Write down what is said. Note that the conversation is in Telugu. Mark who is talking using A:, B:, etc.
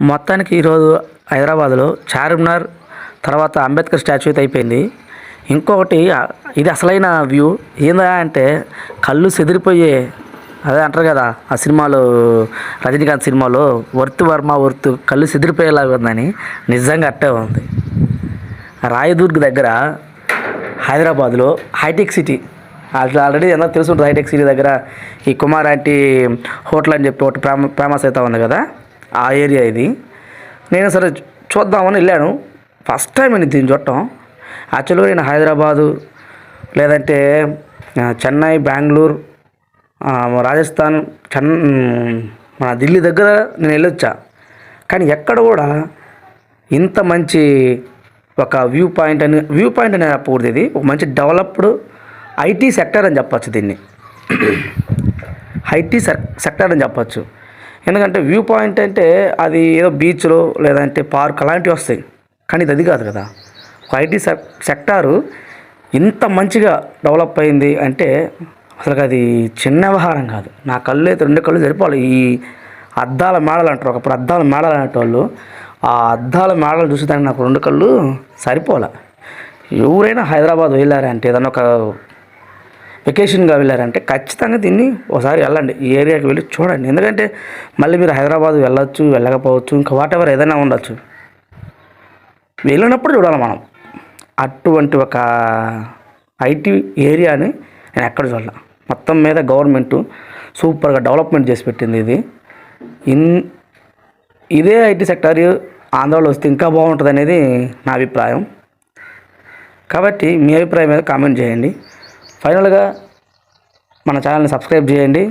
A: మొత్తానికి ఈరోజు హైదరాబాద్లో చార్మినార్ తర్వాత అంబేద్కర్ స్టాచ్యూ అయితే అయిపోయింది. ఇంకొకటి ఇది అసలైన వ్యూ ఏందా అంటే కళ్ళు చెదిరిపోయే, అదే అంటారు కదా ఆ సినిమాలో, రజనీకాంత్ సినిమాలో వర్త్ వర్మ వర్త్ కళ్ళు చెదిరిపోయేలాగా ఉందని. నిజంగా అట్టే ఉంది. రాయదుర్గ్ దగ్గర హైదరాబాద్లో హైటెక్ సిటీ, అట్లా ఆల్రెడీ ఎంత తెలుసుంటుంది. హైటెక్ సిటీ దగ్గర ఈ కుమార్ ఆంటీ హోటల్ అని చెప్పి ఒకటి ఫేమస్ అవుతా ఉంది కదా, ఆ ఏరియా ఇది. నేను సరే చూద్దామని వెళ్ళాను. ఫస్ట్ టైం నేను దీన్ని చూడటం. యాక్చువల్గా నేను హైదరాబాదు లేదంటే చెన్నై, బెంగళూరు, రాజస్థాన్, మన ఢిల్లీ దగ్గర నేను వెళ్ళొచ్చా. కానీ ఎక్కడ కూడా ఇంత మంచి ఒక వ్యూ పాయింట్ అని చెప్పకూడదు. ఇది ఒక మంచి డెవలప్డ్ ఐటీ సెక్టర్ అని చెప్పచ్చు. దీన్ని ఐటీ సెక్టర్ అని చెప్పచ్చు. ఎందుకంటే వ్యూ పాయింట్ అంటే అది ఏదో బీచ్లో లేదంటే పార్క్ అలాంటివి వస్తాయి. కానీ ఇది అది కాదు కదా. ఒక ఐటీ సెక్టారు ఇంత మంచిగా డెవలప్ అయింది అంటే అసలు అది చిన్న వ్యవహారం కాదు. నా కళ్ళు అయితే 2 కళ్ళు సరిపోవాలి. ఈ అద్దాల మేడలు అంటారు, ఒకప్పుడు అద్దాల మేడలు అనేటోళ్ళు. ఆ అద్దాల మేడలు చూసేదానికి నాకు 2 కళ్ళు సరిపోలే. ఎవరైనా హైదరాబాద్ వెళ్ళారంటే, ఏదన్నా ఒక వెకేషన్గా వెళ్ళారంటే ఖచ్చితంగా దీన్ని ఒకసారి వెళ్ళండి, ఈ ఏరియాకి వెళ్ళి చూడండి. ఎందుకంటే మళ్ళీ మీరు హైదరాబాద్ వెళ్ళొచ్చు, వెళ్ళకపోవచ్చు, ఇంకా వాటెవర్ ఏదైనా ఉండొచ్చు. వెళ్ళినప్పుడు చూడాలి మనం. అటువంటి ఒక ఐటీ ఏరియాని నేను ఎక్కడ చూడాలి. మొత్తం మీద గవర్నమెంట్ సూపర్గా డెవలప్మెంట్ చేసి పెట్టింది. ఇదే ఐటీ సెక్టార్ ఆంధ్రాలో వస్తే ఇంకా బాగుంటుంది అనేది నా అభిప్రాయం. కాబట్టి మీ అభిప్రాయం మీద కామెంట్ చేయండి. ఫైనల్గా మన ఛానల్ని సబ్స్క్రైబ్ చేయండి.